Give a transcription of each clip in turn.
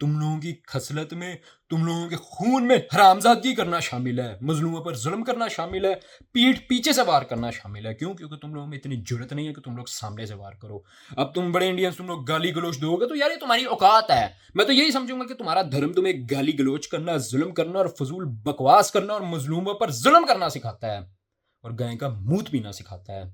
تم لوگوں کی خصلت میں، تم لوگوں کے خون میں حرامزادگی کرنا شامل ہے، مظلوموں پر ظلم کرنا شامل ہے، پیٹھ پیچھے سے وار کرنا شامل ہے. کیوں؟ کیونکہ تم لوگوں میں اتنی جرت نہیں ہے کہ تم لوگ سامنے سے وار کرو. اب تم بڑے انڈینس تم لوگ گالی گلوچ دو گے تو یار یہ تمہاری اوقات ہے. میں تو یہی سمجھوں گا کہ تمہارا دھرم تمہیں گالی گلوچ کرنا، ظلم کرنا اور فضول بکواس کرنا اور مظلوموں پر ظلم کرنا سکھاتا ہے، اور گائے کا موت پینا سکھاتا ہے.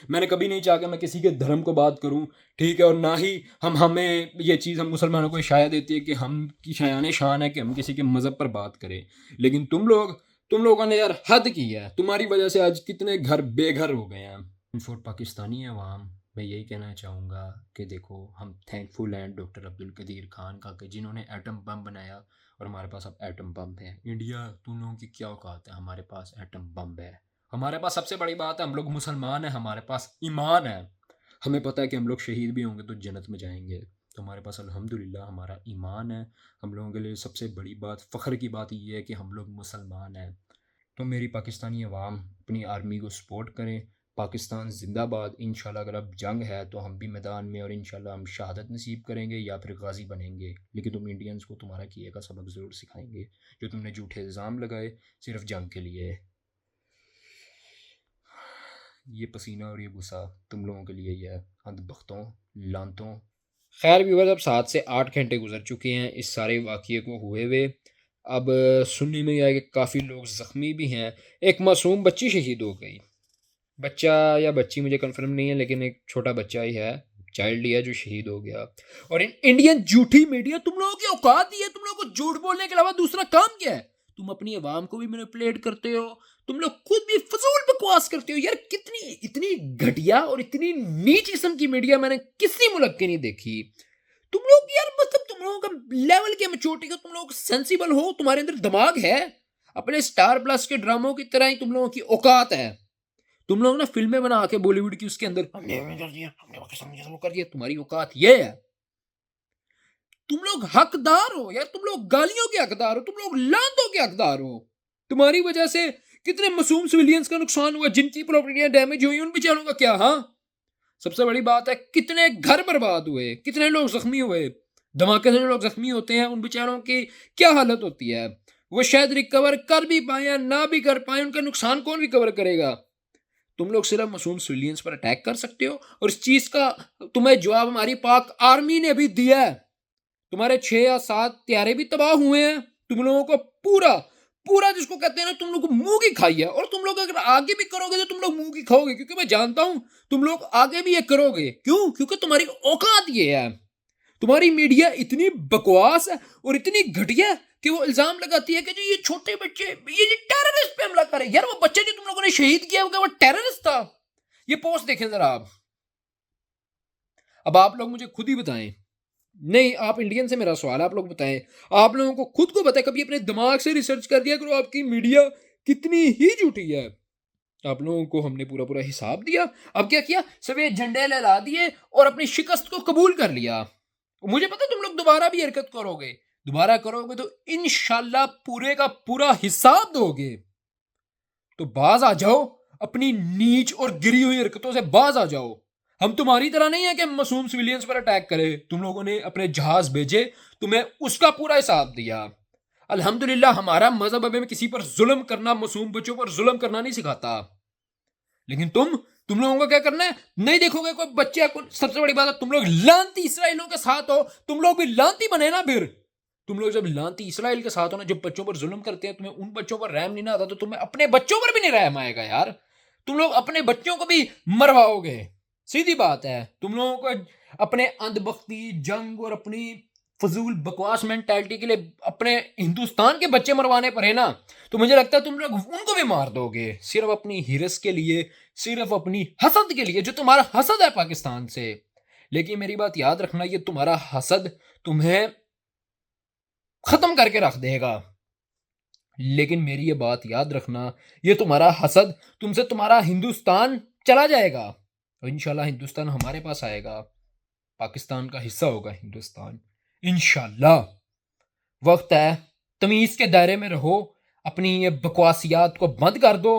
میں نے کبھی نہیں چاہا کہ میں کسی کے دھرم کو بات کروں، ٹھیک ہے، اور نہ ہی ہمیں یہ چیز ہم مسلمانوں کو شائع دیتی ہے کہ ہم کی شایان شان ہے کہ ہم کسی کے مذہب پر بات کریں. لیکن تم لوگوں نے یار حد کی ہے. تمہاری وجہ سے آج کتنے گھر بے گھر ہو گئے ہیں. فور پاکستانی عوام، میں یہی کہنا چاہوں گا کہ دیکھو، ہم تھینک فل ہیں ڈاکٹر عبدالقدیر خان کا کہ جنہوں نے ایٹم بم بنایا اور ہمارے پاس اب ایٹم بم ہے. انڈیا، تم لوگوں کی کیا اوقات ہے؟ ہمارے پاس ایٹم بم ہے. ہمارے پاس سب سے بڑی بات ہے، ہم لوگ مسلمان ہیں، ہمارے پاس ایمان ہے. ہمیں پتہ ہے کہ ہم لوگ شہید بھی ہوں گے تو جنت میں جائیں گے. تو ہمارے پاس الحمدللہ ہمارا ایمان ہے. ہم لوگوں کے لیے سب سے بڑی بات، فخر کی بات یہ ہے کہ ہم لوگ مسلمان ہیں. تو میری پاکستانی عوام، اپنی آرمی کو سپورٹ کریں. پاکستان زندہ باد. انشاءاللہ اگر اب جنگ ہے تو ہم بھی میدان میں، اور انشاءاللہ ہم شہادت نصیب کریں گے یا پھر غازی بنیں گے. لیکن تم انڈینس کو تمہارا کیے کا سبق ضرور سکھائیں گے، جو تم نے جھوٹے الزام لگائے صرف جنگ کے لیے. یہ پسینہ اور یہ غصہ تم لوگوں کے لیے ہی ہے، اندھ بختوں، لانتوں. خیر بھی اب 7 سے 8 گھنٹے گزر چکے ہیں اس سارے واقعے کو ہوئے ہوئے. اب سننے میں آیا کہ کافی لوگ زخمی بھی ہیں. ایک معصوم بچی شہید ہو گئی. بچہ یا بچی مجھے کنفرم نہیں ہے، لیکن ایک چھوٹا بچہ ہی ہے، چائلڈ ہی ہے جو شہید ہو گیا. اور انڈین جھوٹی میڈیا، تم لوگوں کی اوقات ہی ہے، تم لوگوں کو جھوٹ بولنے کے علاوہ دوسرا کام کیا ہے؟ تم اپنی عوام کو بھی مینیپولیٹ کرتے ہو، تم لوگ خود بھی فضول بکواس کرتے ہو. یار اتنی گھٹیا اور اتنی نیچ قسم کی میڈیا میں نے کسی ملک کی نہیں دیکھی. تم لوگ یار، مطلب تم لوگوں کا لیول کیا میچورٹی کا، تم لوگ سینسیبل ہو، تمہارے اندر دماغ ہے. اپنے سٹار پلس کے ڈراموں کی طرح ہی تم لوگوں کی اوقات ہے. تم لوگ نا فلمیں بنا کے بالی ووڈ کی، اس کے اندر ہم نے کر دیا، ہم نے پاکستان یہ کر دیا. تمہاری اوقات یہ ہے. تم لوگ حقدار ہو یار، تم لوگ گالیوں کے حقدار ہو، تم لوگ لانتوں کے حقدار ہو. تمہاری وجہ سے کتنے معصوم سویلینز کا نقصان ہوا، جن کی پراپرٹیاں ڈیمیج ہوئی، ان بیچاروں کا کیا؟ ہاں، سب سے بڑی بات ہے کتنے گھر برباد ہوئے، کتنے لوگ زخمی ہوئے. دھماکے سے جو لوگ زخمی ہوتے ہیں ان بیچاروں کی کیا حالت ہوتی ہے؟ وہ شاید ریکور کر بھی پائیں یا نہ بھی کر پائیں، ان کا نقصان کون ریکور کرے گا؟ تم لوگ صرف معصوم سویلینز پر اٹیک کر سکتے ہو، اور اس چیز کا تمہیں جواب ہماری پاک آرمی نے بھی دیا ہے. تمہارے 6 یا 7 طیارے بھی تباہ ہوئے ہیں. تم لوگوں کو پورا جس کو کہتے ہیں نا، تم لوگ منہ کی کھائی ہے. اور تم لوگ اگر آگے بھی کرو گے تو تم لوگ منہ کی کھاؤ گے، کیونکہ میں جانتا ہوں تم لوگ آگے بھی یہ کرو گے. کیوں؟ کیونکہ تمہاری اوقات یہ ہے. تمہاری میڈیا اتنی بکواس ہے اور اتنی گھٹیا ہے کہ وہ الزام لگاتی ہے کہ جی یہ چھوٹے بچے، یہ جی ٹیررسٹ پہ حملہ کرے. یار وہ بچے جو تم لوگوں نے شہید کیا وہ ٹیررسٹ تھا؟ یہ پوسٹ دیکھیں ذرا آپ. اب آپ لوگ مجھے خود ہی بتائیں. نہیں، آپ انڈین سے میرا سوال، آپ لوگ بتائیں، آپ لوگوں کو خود کو بتائیں، کبھی اپنے دماغ سے ریسرچ کر دیا کرو آپ کی میڈیا کتنی ہی جھوٹی ہے. آپ لوگوں کو ہم نے پورا حساب دیا. اب کیا کیا؟ سفید جھنڈے لہرا دیے اور اپنی شکست کو قبول کر لیا. مجھے پتا تم لوگ دوبارہ بھی حرکت کرو گے تو انشاءاللہ پورے کا پورا حساب دو گے. تو باز آ جاؤ، اپنی نیچ اور گری ہوئی حرکتوں سے باز آ جاؤ. ہم تمہاری طرح نہیں ہے کہ معصوم سویلینز پر اٹیک کرے. تم لوگوں نے اپنے جہاز بھیجے، تمہیں اس کا پورا حساب دیا. الحمدللہ ہمارا مذہب ہمیں کسی پر ظلم کرنا، معصوم بچوں پر ظلم کرنا نہیں سکھاتا. لیکن تم لوگوں کو کیا کرنا ہے؟ نہیں دیکھو گے کوئی بچہ کو. سب سے بڑی بات ہے تم لوگ لانتی اسرائیلوں کے ساتھ ہو. تم لوگ بھی لانتی بنے نا. پھر تم لوگ جب لانتی اسرائیل کے ساتھ ہو نا، جب بچوں پر ظلم کرتے ہیں، تمہیں ان بچوں پر رحم نہیں آتا تو تمہیں اپنے بچوں پر بھی نہیں رحم آئے گا یار. تم لوگ اپنے بچوں کو بھی مرواؤ گے. سیدھی بات ہے. تم لوگوں کو اپنے اندھ بختی جنگ اور اپنی فضول بکواس مینٹالٹی کے لیے اپنے ہندوستان کے بچے مروانے پر ہے نا، تو مجھے لگتا ہے تم لوگ ان کو بھی مار دو گے، صرف اپنی ہرس کے لیے، صرف اپنی حسد کے لیے، جو تمہارا حسد ہے پاکستان سے. لیکن میری بات یاد رکھنا، یہ تمہارا حسد تمہیں ختم کر کے رکھ دے گا. لیکن میری یہ بات یاد رکھنا، یہ تمہارا حسد تم سے تمہارا ہندوستان چلا جائے گا. اور انشاءاللہ ہندوستان ہمارے پاس آئے گا، پاکستان کا حصہ ہوگا ہندوستان انشاءاللہ. وقت ہے تمیز کے دائرے میں رہو، اپنی یہ بکواسیات کو بند کر دو،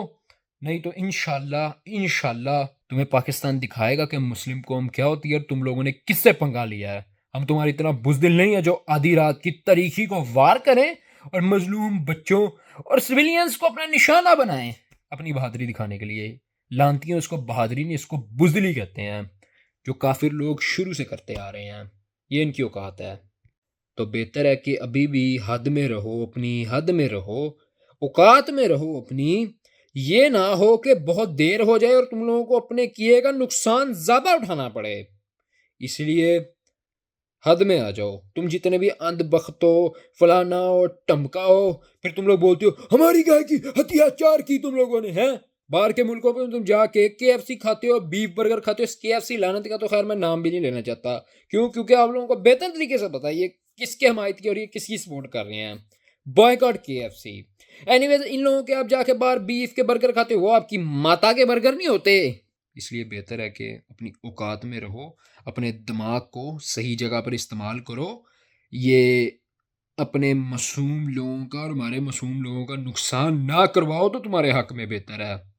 نہیں تو انشاءاللہ تمہیں پاکستان دکھائے گا کہ مسلم قوم کیا ہوتی ہے اور تم لوگوں نے کس سے پنگا لیا ہے. ہم تمہاری طرح بزدل نہیں ہیں جو آدھی رات کی تاریخی کو وار کریں اور مظلوم بچوں اور سویلینز کو اپنا نشانہ بنائیں اپنی بہادری دکھانے کے لیے. لانتیوں اس کو بہادری نہیں، اس کو بزدلی کہتے ہیں، جو کافر لوگ شروع سے کرتے آ رہے ہیں. یہ ان کی اوقات ہے. تو بہتر ہے کہ ابھی بھی حد میں رہو، اپنی حد میں رہو، اوقات میں رہو اپنی. یہ نہ ہو کہ بہت دیر ہو جائے اور تم لوگوں کو اپنے کیے کا نقصان زیادہ اٹھانا پڑے. اس لیے حد میں آ جاؤ. تم جتنے بھی اندھ بخت ہو، فلانا ہو، ٹمکا ہو، پھر تم لوگ بولتے ہو ہماری گائے کی ہتھیار چار کی تم لوگوں نے ہیں. باہر کے ملکوں پہ تم جا کے KFC کھاتے ہو، بیف برگر کھاتے ہو. اس KFC لعنت کا تو خیر میں نام بھی نہیں لینا چاہتا. کیوں؟ کیونکہ آپ لوگوں کو بہتر طریقے سے پتا ہے یہ کس کے حمایت کی اور یہ کس کی سپورٹ کر رہے ہیں. بوائکاٹ KFC. اینی ویز ان لوگوں کے آپ جا کے باہر بیف کے برگر کھاتے ہو، وہ آپ کی ماتا کے برگر نہیں ہوتے. اس لیے بہتر ہے کہ اپنی اوقات میں رہو، اپنے دماغ کو صحیح جگہ پر استعمال کرو. یہ اپنے معصوم لوگوں کا اور ہمارے معصوم لوگوں کا نقصان نہ کرواؤ تو تمہارے حق میں بہتر ہے.